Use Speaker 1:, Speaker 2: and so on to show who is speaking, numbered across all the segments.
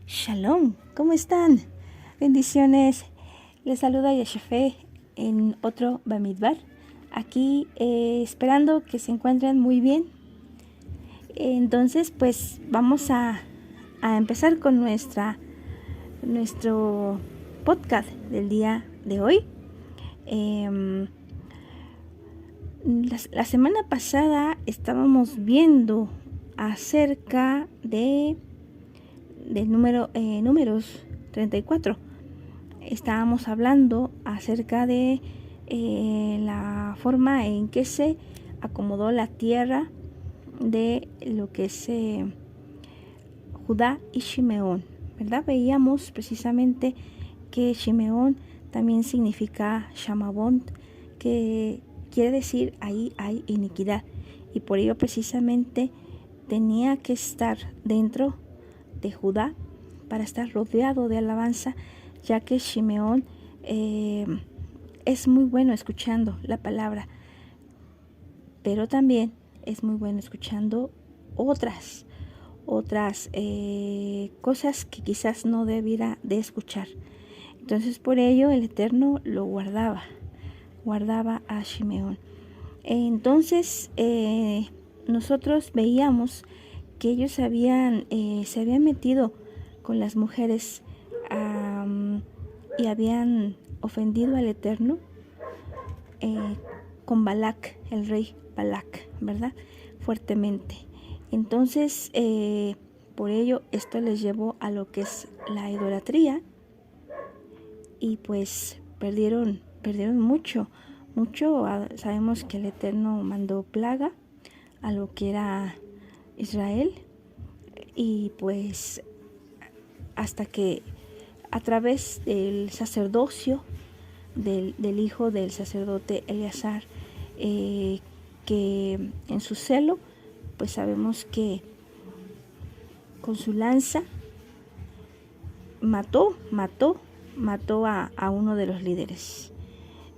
Speaker 1: Shalom, ¿cómo están? Bendiciones. Les saluda Yashafe en otro Bamidbar. Aquí esperando que se encuentren muy bien. Entonces, pues vamos a empezar con nuestro podcast del día de hoy. La semana pasada estábamos viendo acerca del números 34. Estábamos hablando acerca de la forma en que se acomodó la tierra de lo que es Judá y Shimeón, ¿verdad? Veíamos precisamente que Shimeón también significa Shamabont, que quiere decir ahí hay iniquidad, y por ello precisamente tenía que estar dentro de Judá para estar rodeado de alabanza, ya que Shimeón es muy bueno escuchando la palabra, pero también es muy bueno escuchando otras cosas que quizás no debiera de escuchar. Entonces por ello el Eterno lo guardaba a Shimeón. Entonces nosotros veíamos que ellos se habían metido con las mujeres y habían ofendido al Eterno con Balac, el rey Balac, ¿verdad? Fuertemente. Entonces, por ello, esto les llevó a lo que es la idolatría, y pues perdieron mucho. Sabemos que el Eterno mandó plaga a lo que era Israel, y pues hasta que a través del sacerdocio del hijo del sacerdote Eleazar, que en su celo, pues sabemos que con su lanza mató a uno de los líderes.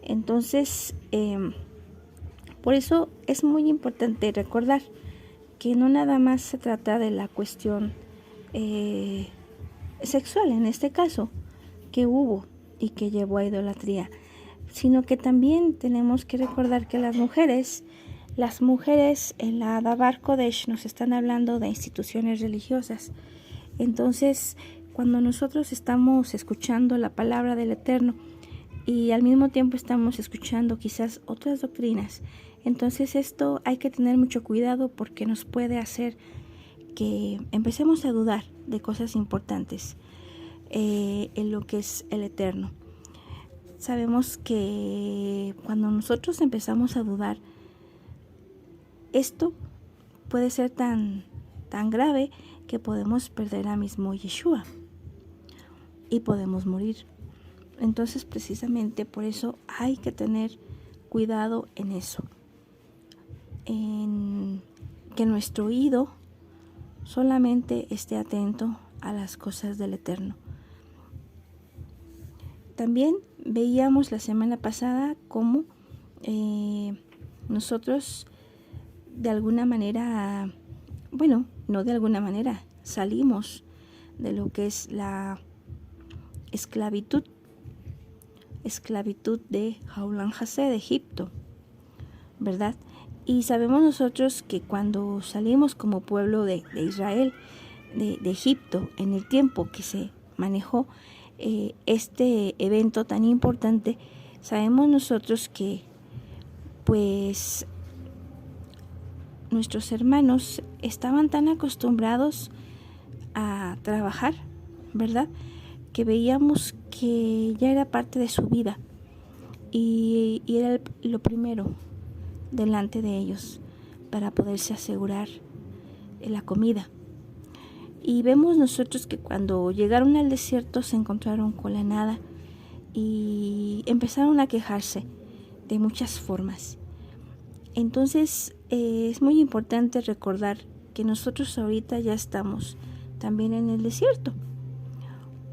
Speaker 1: Entonces, por eso es muy importante recordar que no nada más se trata de la cuestión sexual, en este caso, que hubo y que llevó a idolatría, sino que también tenemos que recordar que las mujeres en la Dabar Kodesh nos están hablando de instituciones religiosas. Entonces, cuando nosotros estamos escuchando la palabra del Eterno y al mismo tiempo estamos escuchando quizás otras doctrinas, entonces esto hay que tener mucho cuidado, porque nos puede hacer que empecemos a dudar de cosas importantes en lo que es el Eterno. Sabemos que cuando nosotros empezamos a dudar, esto puede ser tan grave que podemos perder a mismo Yeshua y podemos morir. Entonces, precisamente por eso hay que tener cuidado en eso, en que nuestro oído solamente esté atento a las cosas del Eterno. También veíamos la semana pasada cómo nosotros de alguna manera, bueno, no de alguna manera, salimos de lo que es la esclavitud de Jaulan Jase de Egipto, ¿verdad? Y sabemos nosotros que cuando salimos como pueblo de Israel, de Egipto, en el tiempo que se manejó este evento tan importante, sabemos nosotros que pues nuestros hermanos estaban tan acostumbrados a trabajar, ¿verdad?, que veíamos que ya era parte de su vida y era lo primero delante de ellos para poderse asegurar la comida. Y vemos nosotros que cuando llegaron al desierto se encontraron con la nada y empezaron a quejarse de muchas formas. Entonces es muy importante recordar que nosotros ahorita ya estamos también en el desierto.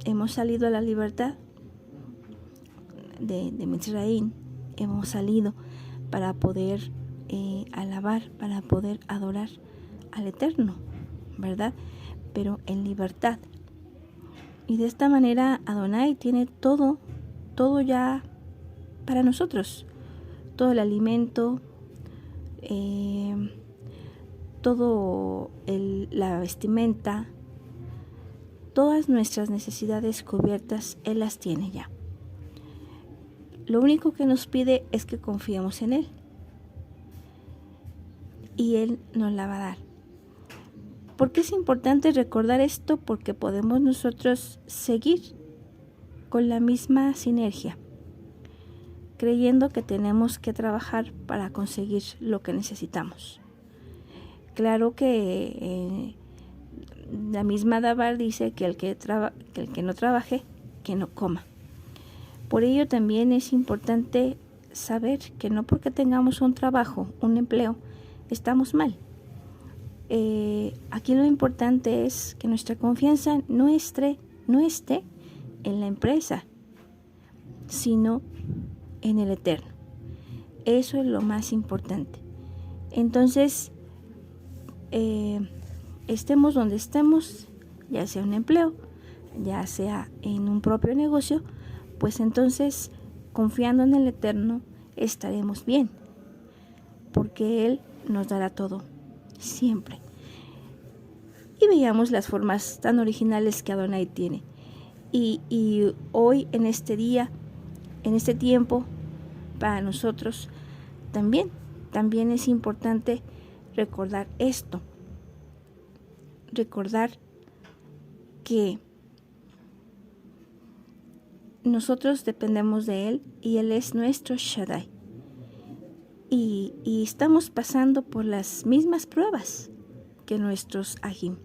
Speaker 1: Hemos salido a la libertad de Mitzrayim, hemos salido para poder alabar, para poder adorar al Eterno, ¿verdad? Pero en libertad. Y de esta manera Adonai tiene todo ya para nosotros. Todo el alimento, la vestimenta, todas nuestras necesidades cubiertas, Él las tiene ya. Lo único que nos pide es que confiemos en Él. Y Él nos la va a dar. ¿Por qué es importante recordar esto? Porque podemos nosotros seguir con la misma sinergia, creyendo que tenemos que trabajar para conseguir lo que necesitamos. Claro que la misma Dabar dice que el que no trabaje, que no coma. Por ello también es importante saber que no porque tengamos un trabajo, un empleo, estamos mal. Aquí lo importante es que nuestra confianza no esté en la empresa, sino en el Eterno. Eso es lo más importante. Entonces, estemos donde estemos, ya sea un empleo, ya sea en un propio negocio, pues entonces, confiando en el Eterno, estaremos bien, porque Él nos dará todo, siempre. Y veamos las formas tan originales que Adonai tiene. Y hoy, en este día, en este tiempo, para nosotros, también es importante recordar esto. Recordar que nosotros dependemos de Él y Él es nuestro Shaddai. Y estamos pasando por las mismas pruebas que nuestros Ajim.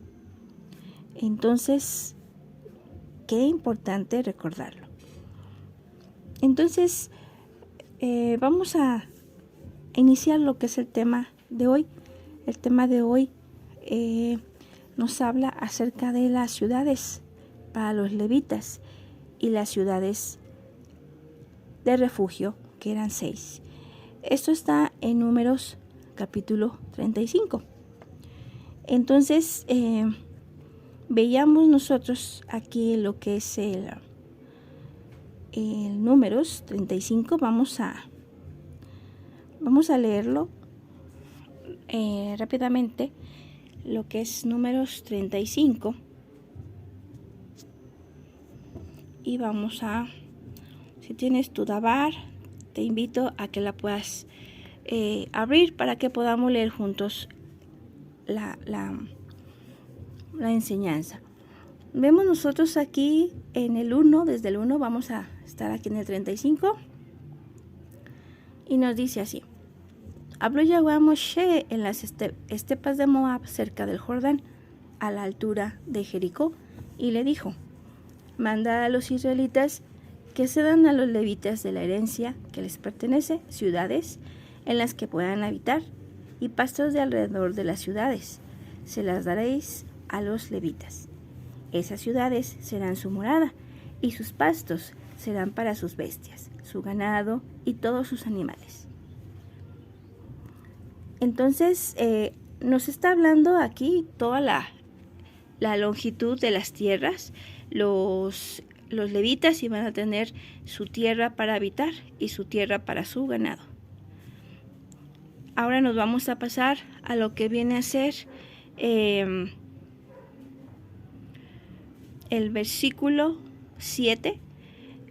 Speaker 1: Entonces, qué importante recordarlo. Entonces, vamos a iniciar lo que es el tema de hoy. El tema de hoy nos habla acerca de las ciudades para los levitas y las ciudades de refugio, que eran 6. Esto está en Números capítulo 35. Entonces, veíamos nosotros aquí lo que es el Números 35. Vamos a leerlo rápidamente, lo que es Números 35. Y vamos a, si tienes tu Dabar, te invito a que la puedas abrir para que podamos leer juntos la enseñanza. Vemos nosotros aquí en el 1, desde el 1 vamos a estar aquí en el 35, y nos dice así: habló Yahweh a Moshe en las estepas de Moab, cerca del Jordán, a la altura de Jericó, y le dijo: manda a los israelitas que cedan a los levitas de la herencia que les pertenece, ciudades en las que puedan habitar, y pastos de alrededor de las ciudades. Se las daréis a los levitas. Esas ciudades serán su morada, y sus pastos serán para sus bestias, su ganado y todos sus animales. Entonces, nos está hablando aquí toda la longitud de las tierras. Los levitas iban a tener su tierra para habitar y su tierra para su ganado. Ahora nos vamos a pasar a lo que viene a ser el versículo 7.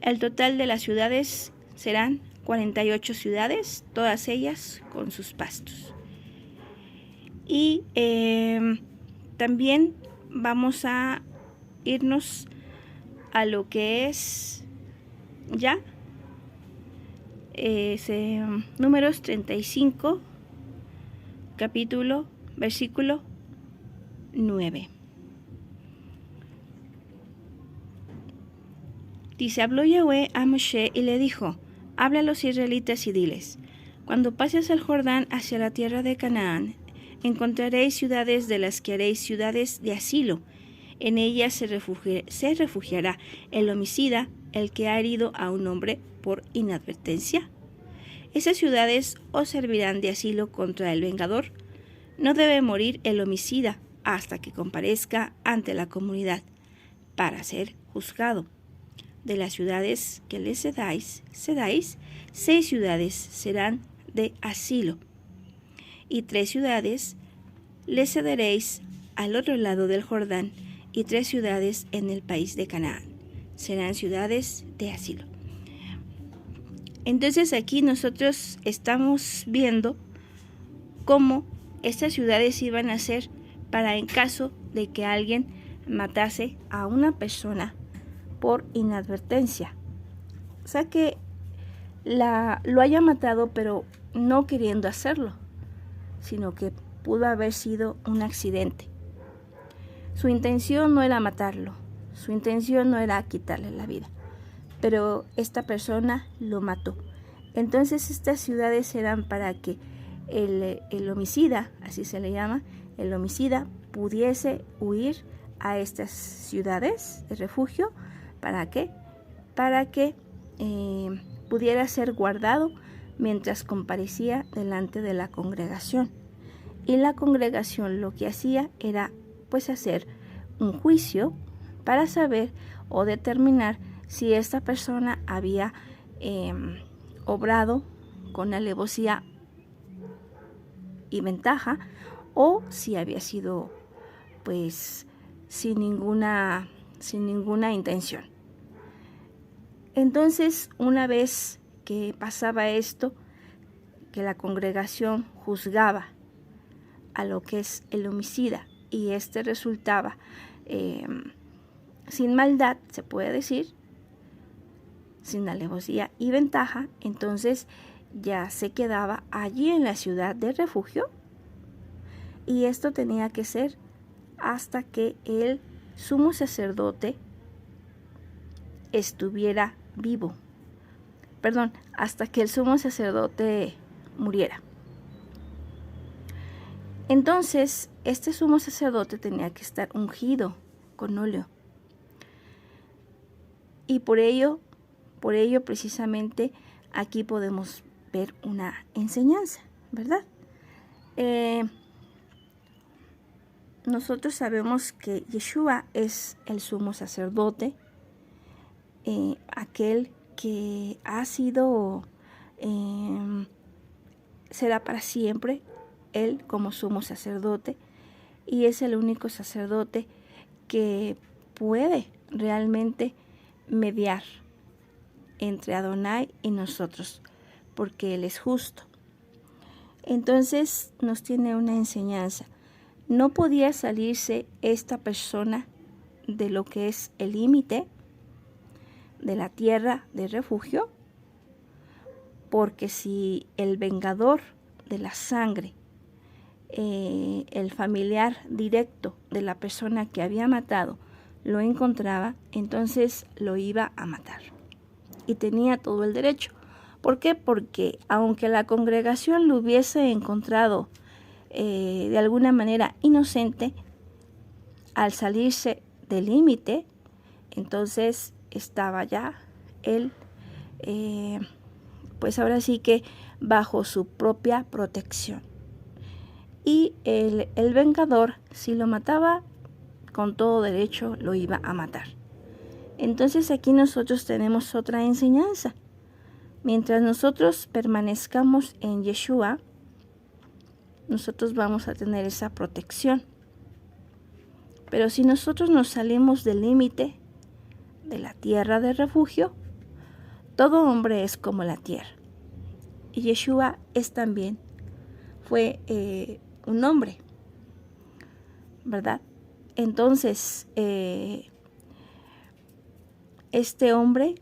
Speaker 1: El total de las ciudades serán 48 ciudades, todas ellas con sus pastos. Y también vamos a irnos a lo que es ya Números 35, capítulo, versículo 9. Dice: habló Yahweh a Moshe y le dijo: habla a los israelitas y diles: cuando pases el Jordán hacia la tierra de Canaán, encontraréis ciudades de las que haréis ciudades de asilo. En ellas se refugiará el homicida, el que ha herido a un hombre por inadvertencia. Esas ciudades os servirán de asilo contra el vengador. No debe morir el homicida hasta que comparezca ante la comunidad. para ser juzgado. De las ciudades que le cedáis, 6 ciudades serán de asilo, y 3 ciudades le cederéis al otro lado del Jordán, y 3 ciudades en el país de Canaán. Serán ciudades de asilo. Entonces aquí nosotros estamos viendo cómo estas ciudades iban a ser para en caso de que alguien matase a una persona por inadvertencia. O sea que lo haya matado pero no queriendo hacerlo, sino que pudo haber sido un accidente. Su intención no era matarlo, su intención no era quitarle la vida, pero esta persona lo mató. Entonces estas ciudades eran para que el homicida, así se le llama, el homicida pudiese huir a estas ciudades de refugio. ¿Para qué? Para que pudiera ser guardado mientras comparecía delante de la congregación. Y la congregación lo que hacía era pues hacer un juicio para saber o determinar si esta persona había obrado con alevosía y ventaja, o si había sido pues sin ninguna intención. Entonces, una vez que pasaba esto, que la congregación juzgaba a lo que es el homicida y este resultaba sin maldad, se puede decir, sin alevosía y ventaja, entonces ya se quedaba allí en la ciudad de refugio, y esto tenía que ser hasta que el sumo sacerdote estuviera vivo. Hasta que el sumo sacerdote muriera. Entonces, este sumo sacerdote tenía que estar ungido con óleo. Y por ello precisamente aquí podemos ver una enseñanza, ¿verdad? Nosotros sabemos que Yeshua es el sumo sacerdote, aquel que ha sido, será para siempre él como sumo sacerdote, y es el único sacerdote que puede realmente mediar entre Adonai y nosotros, porque él es justo. Entonces nos tiene una enseñanza. No podía salirse esta persona de lo que es el límite de la tierra de refugio, porque si el vengador de la sangre, el familiar directo de la persona que había matado, lo encontraba, entonces lo iba a matar. Y tenía todo el derecho. ¿Por qué? Porque aunque la congregación lo hubiese encontrado de alguna manera inocente, al salirse del límite, entonces estaba ya él, pues ahora sí que bajo su propia protección. Y el vengador, si lo mataba, con todo derecho lo iba a matar. Entonces aquí nosotros tenemos otra enseñanza. Mientras nosotros permanezcamos en Yeshua, nosotros vamos a tener esa protección. Pero si nosotros nos salimos del límite de la tierra de refugio, todo hombre es como la tierra. Y Yeshua fue un hombre, ¿verdad? Entonces, este hombre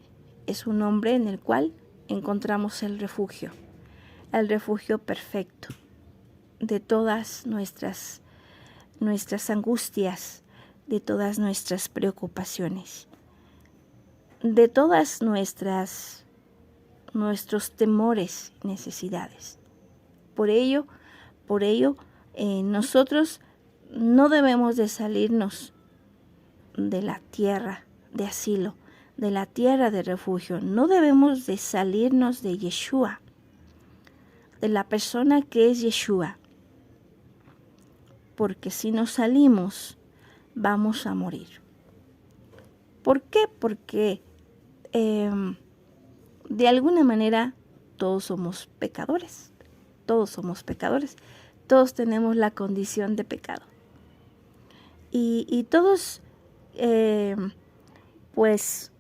Speaker 1: es un hombre en el cual encontramos el refugio perfecto de todas nuestras angustias, de todas nuestras preocupaciones, de todas nuestros temores y necesidades. Por ello, nosotros no debemos de salirnos de la tierra de asilo, de la tierra de refugio. No debemos de salirnos de Yeshua, de la persona que es Yeshua, porque si nos salimos, vamos a morir. ¿Por qué? Porque de alguna manera todos somos pecadores. Todos somos pecadores. Todos tenemos la condición de pecado. Y todos, pues,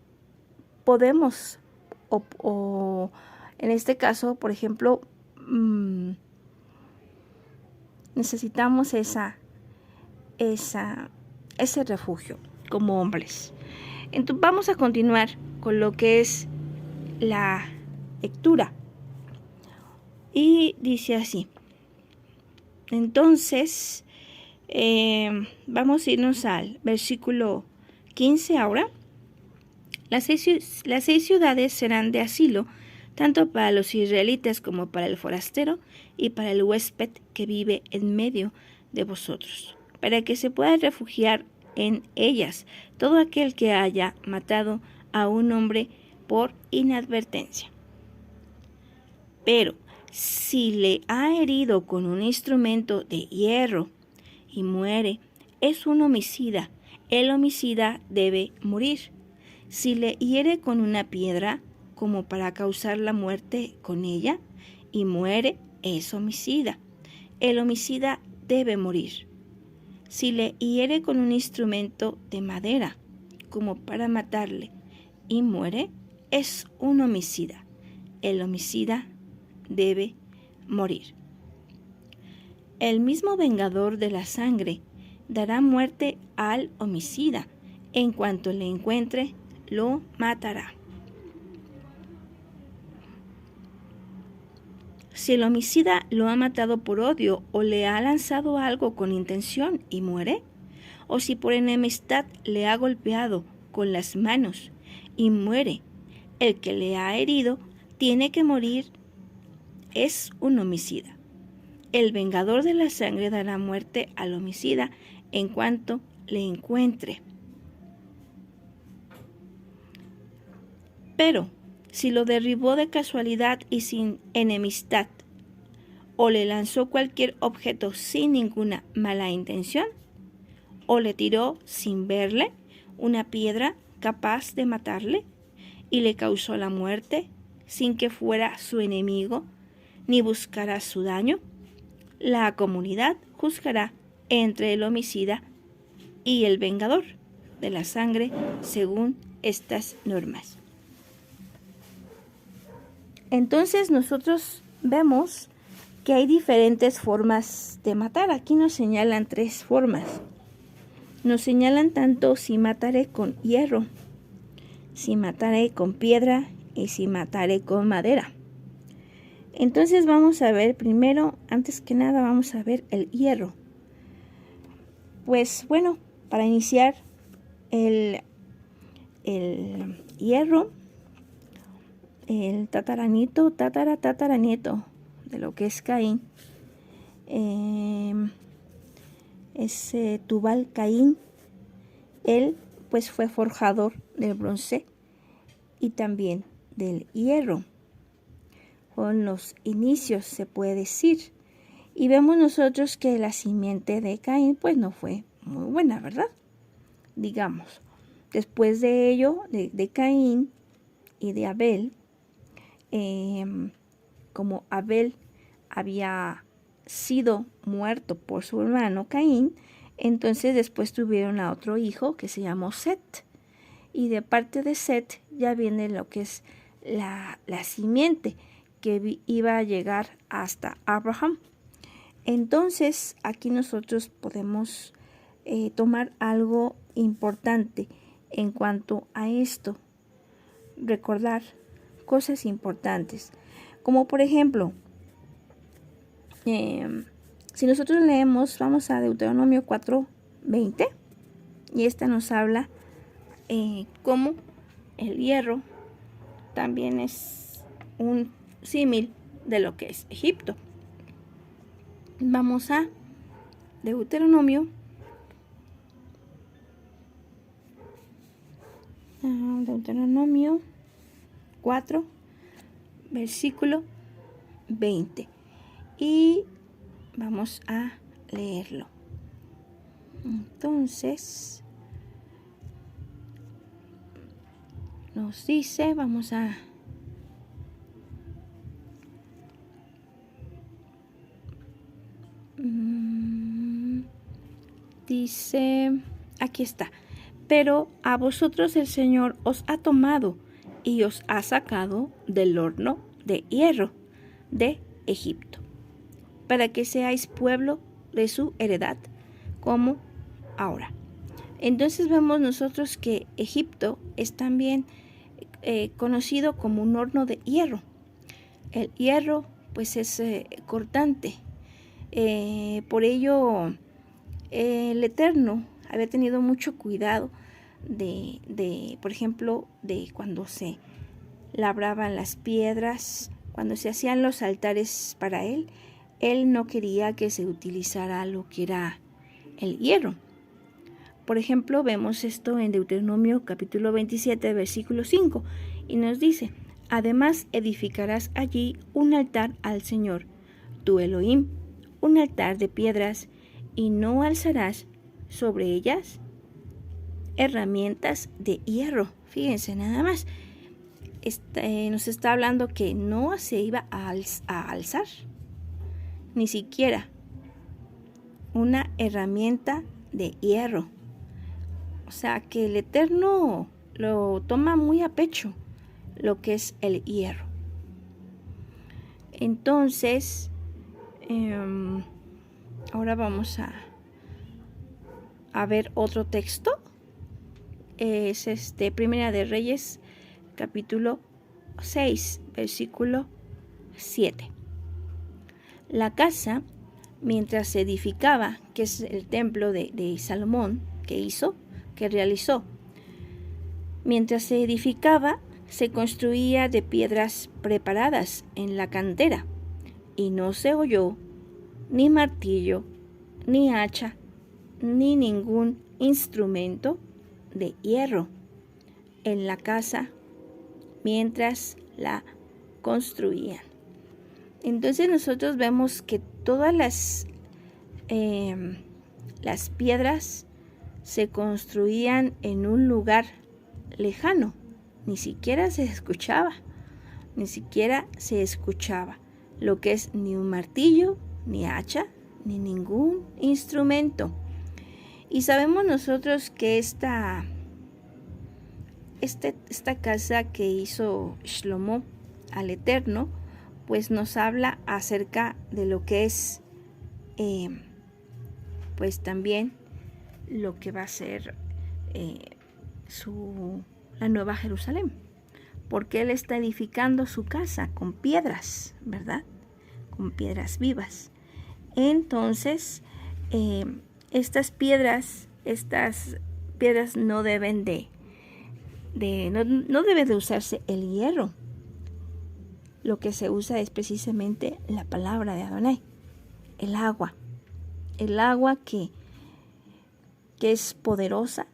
Speaker 1: podemos, o en este caso, por ejemplo, necesitamos ese refugio como hombres. Entonces, vamos a continuar con lo que es la lectura. Y dice así. Entonces, vamos a irnos al versículo 15 ahora. Las seis ciudades serán de asilo, tanto para los israelitas como para el forastero y para el huésped que vive en medio de vosotros, para que se pueda refugiar en ellas todo aquel que haya matado a un hombre por inadvertencia. Pero si le ha herido con un instrumento de hierro y muere, es un homicida. El homicida debe morir. Si le hiere con una piedra, como para causar la muerte con ella, y muere, es homicida. El homicida debe morir. Si le hiere con un instrumento de madera, como para matarle, y muere, es un homicida. El homicida debe morir. El mismo vengador de la sangre dará muerte al homicida. En cuanto le encuentre, lo matará. Si el homicida lo ha matado por odio o le ha lanzado algo con intención y muere, o si por enemistad le ha golpeado con las manos y muere, el que le ha herido tiene que morir, es un homicida. El vengador de la sangre dará muerte al homicida en cuanto le encuentre. Pero si lo derribó de casualidad y sin enemistad, o le lanzó cualquier objeto sin ninguna mala intención, o le tiró sin verle una piedra capaz de matarle, y le causó la muerte sin que fuera su enemigo, ni buscara su daño, la comunidad juzgará entre el homicida y el vengador de la sangre según estas normas. Entonces nosotros vemos que hay diferentes formas de matar. Aquí nos señalan 3 formas. Nos señalan tanto si mataré con hierro, si mataré con piedra y si mataré con madera. Entonces vamos a ver primero, antes que nada vamos a ver el hierro. Pues bueno, para iniciar el hierro, el tataranieto de lo que es Caín, ese Tubal Caín, él pues fue forjador del bronce y también del hierro, con los inicios se puede decir. Y vemos nosotros que la simiente de Caín pues no fue muy buena, ¿verdad? Digamos, después de ello, de Caín y de Abel, como Abel había sido muerto por su hermano Caín, entonces después tuvieron a otro hijo que se llamó Set. Y de parte de Set ya viene lo que es la simiente que iba a llegar hasta Abraham. Entonces aquí nosotros podemos tomar algo importante en cuanto a esto, recordar cosas importantes, como por ejemplo, si nosotros leemos, vamos a Deuteronomio 4:20, y esta nos habla cómo el hierro también es un símil de lo que es Egipto. Vamos a Deuteronomio 4, versículo 20. Y vamos a leerlo. Entonces, nos dice, vamos a... Dice, aquí está, pero a vosotros el Señor os ha tomado y os ha sacado del horno de hierro de Egipto, para que seáis pueblo de su heredad, como ahora. Entonces vemos nosotros que Egipto es también conocido como un horno de hierro. El hierro pues es cortante, por ello el Eterno había tenido mucho cuidado de, por ejemplo, de cuando se labraban las piedras, cuando se hacían los altares para él no quería que se utilizara lo que era el hierro. Por ejemplo, vemos esto en Deuteronomio capítulo 27, versículo 5, y nos dice, además edificarás allí un altar al Señor, tu Elohim, un altar de piedras, y no alzarás sobre ellas herramientas de hierro. Fíjense nada más, nos está hablando que no se iba a alzar ni siquiera una herramienta de hierro. O sea que el Eterno lo toma muy a pecho lo que es el hierro. Entonces, ahora vamos a ver otro texto. Es Primera de Reyes, capítulo 6, versículo 7. La casa, mientras se edificaba, que es el templo de Salomón, que realizó, mientras se edificaba, se construía de piedras preparadas en la cantera, y no se oyó ni martillo, ni hacha, ni ningún instrumento de hierro en la casa mientras la construían. Entonces nosotros vemos que todas las piedras se construían en un lugar lejano, ni siquiera se escuchaba lo que es ni un martillo, ni hacha, ni ningún instrumento. Y sabemos nosotros que esta casa que hizo Shlomo al Eterno, pues nos habla acerca de lo que es, pues también lo que va a ser la Nueva Jerusalén, porque Él está edificando su casa con piedras, ¿verdad? Con piedras vivas. Entonces, estas piedras no deben no debe de usarse el hierro. Lo que se usa es precisamente la palabra de Adonai, el agua que es poderosa,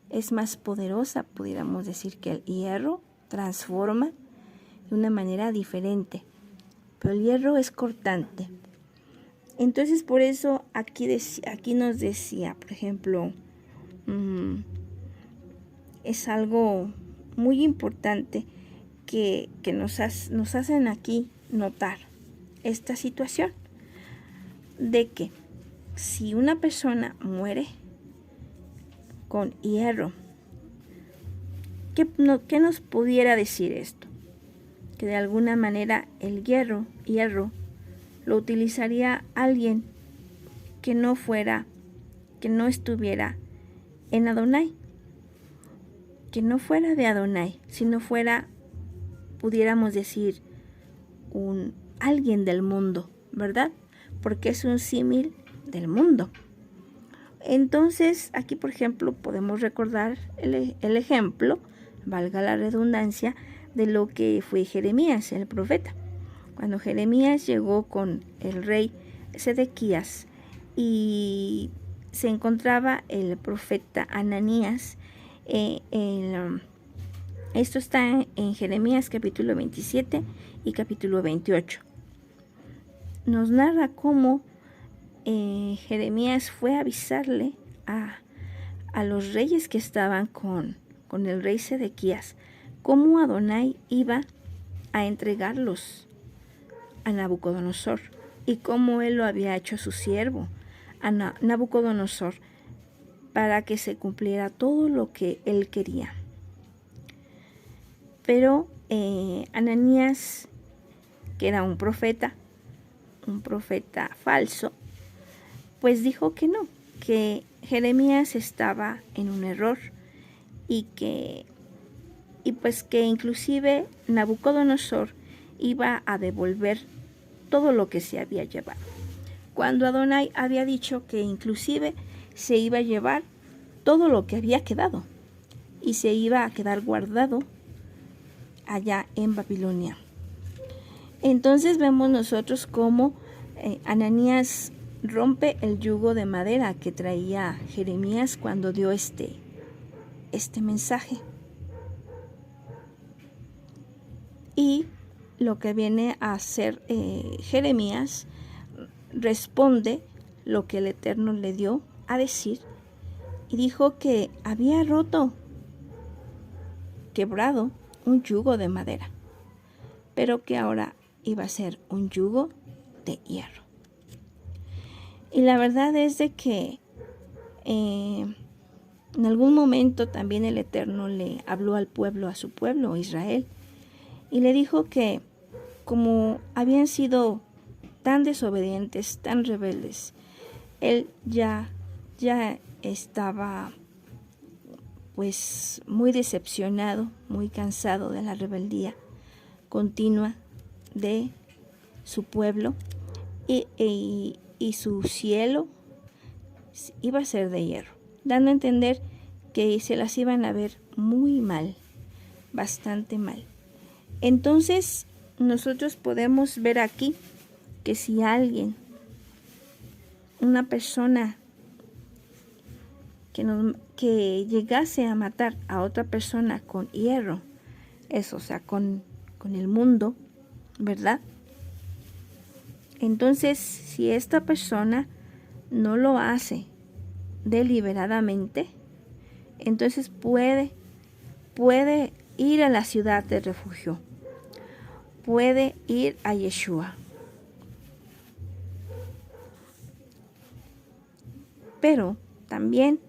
Speaker 1: es más poderosa, pudiéramos decir, que el hierro, transforma de una manera diferente, pero el hierro es cortante. Entonces por eso aquí nos decía, por ejemplo, es algo muy importante que nos hacen aquí notar esta situación de que si una persona muere con hierro, ¿qué nos pudiera decir esto? Que de alguna manera el hierro lo utilizaría alguien que no estuviera en Adonai, que no fuera de Adonai, sino fuera, pudiéramos decir, alguien del mundo, ¿verdad? Porque es un símil del mundo. Entonces, aquí, por ejemplo, podemos recordar el ejemplo, valga la redundancia, de lo que fue Jeremías, el profeta. Cuando Jeremías llegó con el rey Sedequías y se encontraba el profeta Ananías, esto está en Jeremías capítulo 27 y capítulo 28. Nos narra cómo Jeremías fue a avisarle a los reyes que estaban con el rey Sedequías cómo Adonai iba a entregarlos a Nabucodonosor y cómo él lo había hecho su siervo, a Nabucodonosor, para que se cumpliera todo lo que él quería. Pero Ananías, que era un profeta falso, pues dijo que no, que Jeremías estaba en un error y pues que inclusive Nabucodonosor iba a devolver todo lo que se había llevado, cuando Adonai había dicho que inclusive se iba a llevar todo lo que había quedado y se iba a quedar guardado allá en Babilonia. Entonces vemos nosotros cómo Ananías rompe el yugo de madera que traía Jeremías cuando dio este mensaje. Y lo que viene a hacer Jeremías, responde lo que el Eterno le dio a decir, y dijo que había quebrado un yugo de madera, pero que ahora iba a ser un yugo de hierro. Y la verdad es de que en algún momento también el Eterno le habló a su pueblo, Israel, y le dijo que como habían sido tan desobedientes, tan rebeldes, él ya estaba pues muy decepcionado, muy cansado de la rebeldía continua de su pueblo, y su cielo iba a ser de hierro, dando a entender que se las iban a ver muy mal, bastante mal. Entonces nosotros podemos ver aquí que si alguien, una persona que llegase a matar a otra persona con hierro, eso, o sea, con el mundo, ¿verdad? Entonces, si esta persona no lo hace deliberadamente, entonces puede ir a la ciudad de refugio, puede ir a Yeshua. Pero también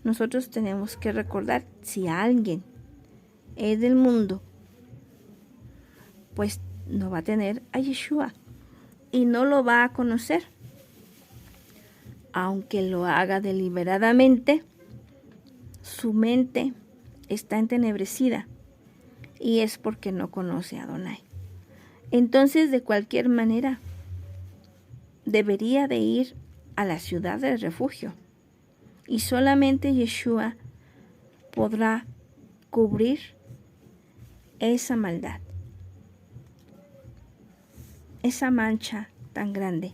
Speaker 1: nosotros tenemos que recordar, si alguien es del mundo, pues no va a tener a Yeshua y no lo va a conocer. Aunque lo haga deliberadamente, su mente está entenebrecida y es porque no conoce a Adonai. Entonces, de cualquier manera, debería de ir a la ciudad del refugio, y solamente Yeshua podrá cubrir esa maldad, esa mancha tan grande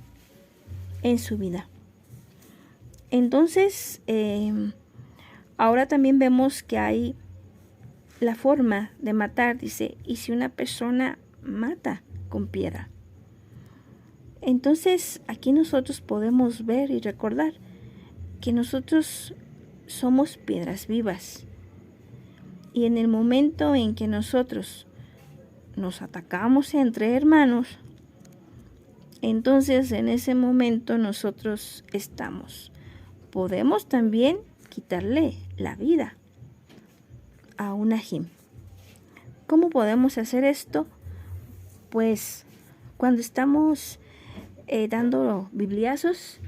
Speaker 1: en su vida. Entonces, ahora también vemos que hay la forma de matar, dice, y si una persona mata con piedra. Entonces, aquí nosotros podemos ver y recordar que nosotros somos piedras vivas. Y en el momento en que nosotros nos atacamos entre hermanos, entonces en ese momento nosotros podemos también quitarle la vida a un ajim. ¿Cómo podemos hacer esto? Pues cuando estamos dando bibliazos,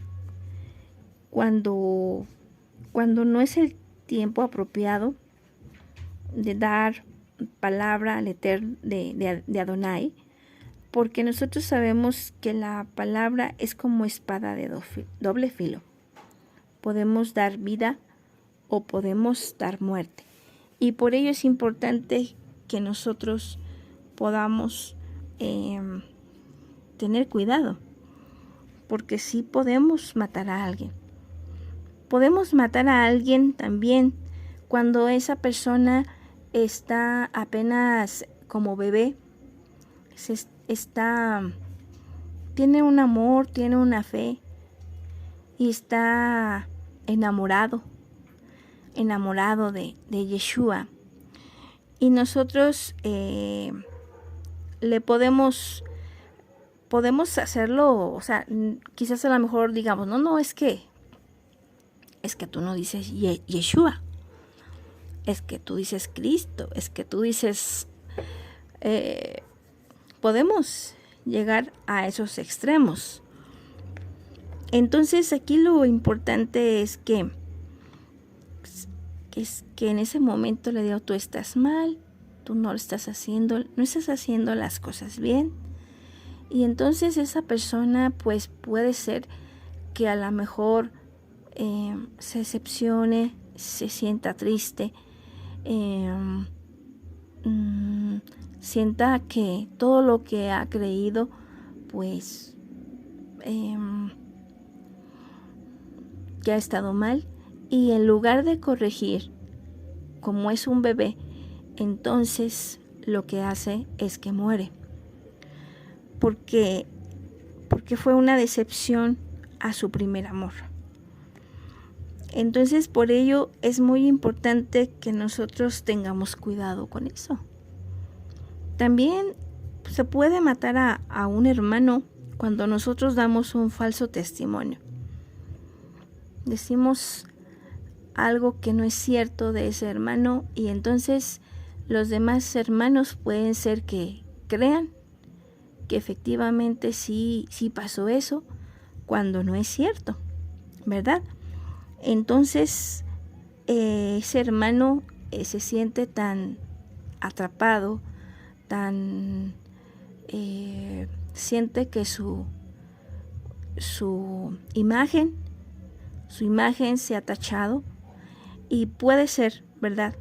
Speaker 1: cuando no es el tiempo apropiado de dar palabra al Eterno de Adonai, porque nosotros sabemos que la palabra es como espada de doble filo. Podemos dar vida o podemos dar muerte. Y por ello es importante que nosotros podamos tener cuidado, porque sí podemos matar a alguien. Podemos matar a alguien también cuando esa persona está apenas como bebé, tiene un amor, tiene una fe y está enamorado de Yeshua. y nosotros le podemos hacerlo, o sea, quizás a lo mejor digamos, no, es que tú no dices Yeshua, es que tú dices Cristo, es que tú dices, podemos llegar a esos extremos. Entonces aquí lo importante es que en ese momento le digo, tú estás mal, tú no estás haciendo las cosas bien. Y entonces esa persona pues puede ser que a lo mejor se decepcione, se sienta triste, sienta que todo lo que ha creído pues que ha estado mal, y en lugar de corregir, como es un bebé, entonces lo que hace es que muere, porque fue una decepción a su primer amor. Entonces por ello es muy importante que nosotros tengamos cuidado con eso. También se puede matar a un hermano cuando nosotros damos un falso testimonio. Decimos algo que no es cierto de ese hermano, y entonces los demás hermanos pueden ser que crean que efectivamente sí pasó eso, cuando no es cierto, ¿verdad? Entonces ese hermano se siente tan atrapado, siente que su imagen se ha tachado, y puede ser, ¿verdad?,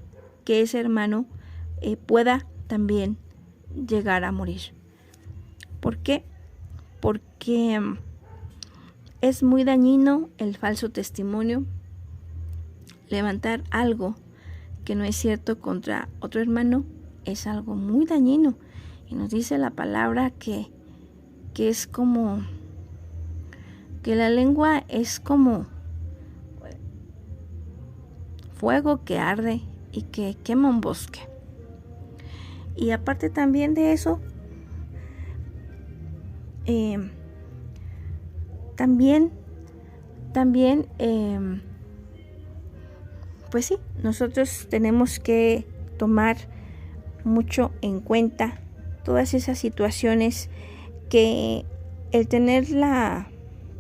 Speaker 1: que ese hermano pueda también llegar a morir. ¿Por qué? Porque es muy dañino el falso testimonio, levantar algo que no es cierto contra otro hermano, es algo muy dañino. Y nos dice la palabra que es como, que la lengua es como fuego que arde y que quema un bosque. Y aparte también de eso, también pues sí, nosotros tenemos que tomar mucho en cuenta todas esas situaciones, que el tener la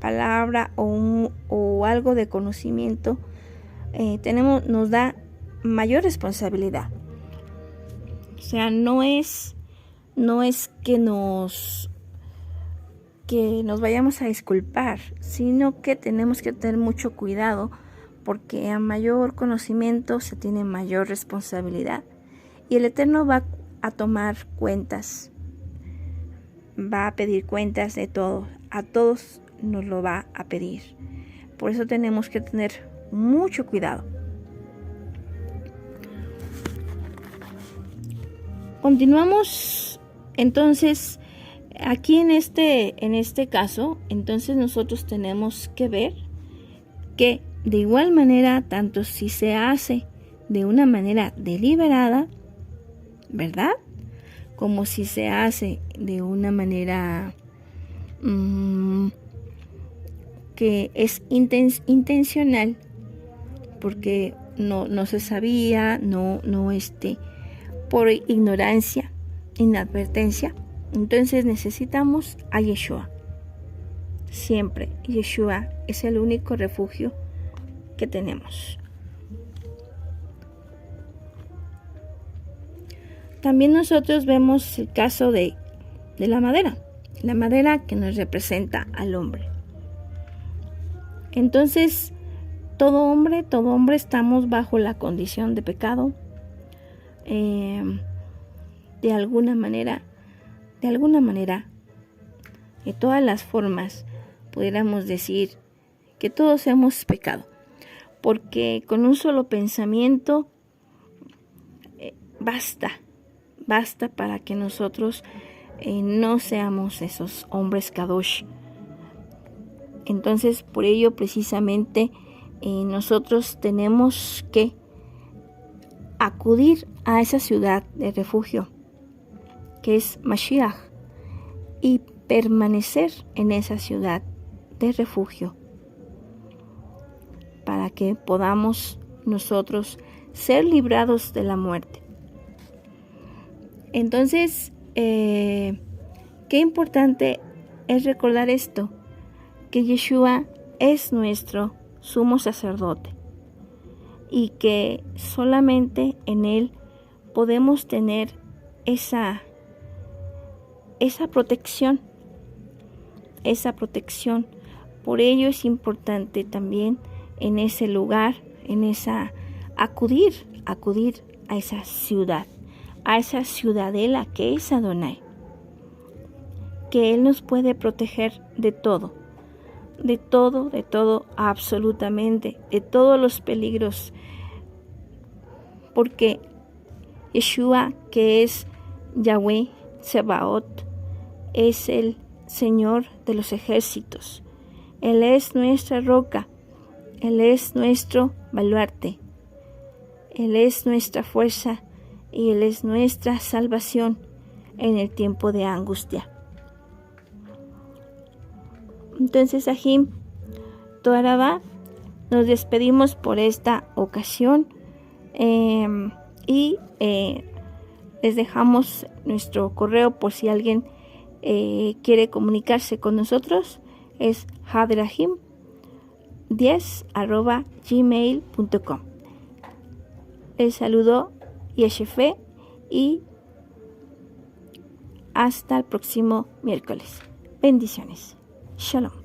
Speaker 1: palabra o algo de conocimiento nos da mayor responsabilidad. O sea, no es que nos vayamos a disculpar, sino que tenemos que tener mucho cuidado, porque a mayor conocimiento se tiene mayor responsabilidad, y el Eterno va a tomar cuentas, va a pedir cuentas de todo, a todos nos lo va a pedir. Por eso tenemos que tener mucho cuidado. Continuamos entonces aquí en este caso. Entonces nosotros tenemos que ver que de igual manera, tanto si se hace de una manera deliberada, ¿verdad?, como si se hace de una manera que es intencional, porque no se sabía, por ignorancia, inadvertencia. Entonces necesitamos a Yeshua. Siempre Yeshua es el único refugio que tenemos. También nosotros vemos el caso de la madera que nos representa al hombre. Entonces, todo hombre estamos bajo la condición de pecado. De alguna manera, de todas las formas, pudiéramos decir que todos hemos pecado, porque con un solo pensamiento basta para que nosotros no seamos esos hombres kadosh. Entonces, por ello precisamente nosotros tenemos que acudir a esa ciudad de refugio, que es Mashiach, y permanecer en esa ciudad de refugio, para que podamos nosotros ser librados de la muerte. Entonces, qué importante es recordar esto, que Yeshua es nuestro sumo sacerdote y que solamente en Él podemos tener esa protección. Por ello es importante también en ese lugar, acudir a esa ciudad, a esa ciudadela que es Adonai, que Él nos puede proteger de todo, absolutamente, de todos los peligros, porque Yeshua, que es Yahweh Tsebaot, es el Señor de los ejércitos. Él es nuestra roca, Él es nuestro baluarte, Él es nuestra fuerza y Él es nuestra salvación en el tiempo de angustia. Entonces, Ahim, Toarabá, nos despedimos por esta ocasión y les dejamos nuestro correo por si alguien quiere comunicarse con nosotros. Es hadrahim10@gmail.com. Les saludo Yeshefe y hasta el próximo miércoles. Bendiciones. Shalom.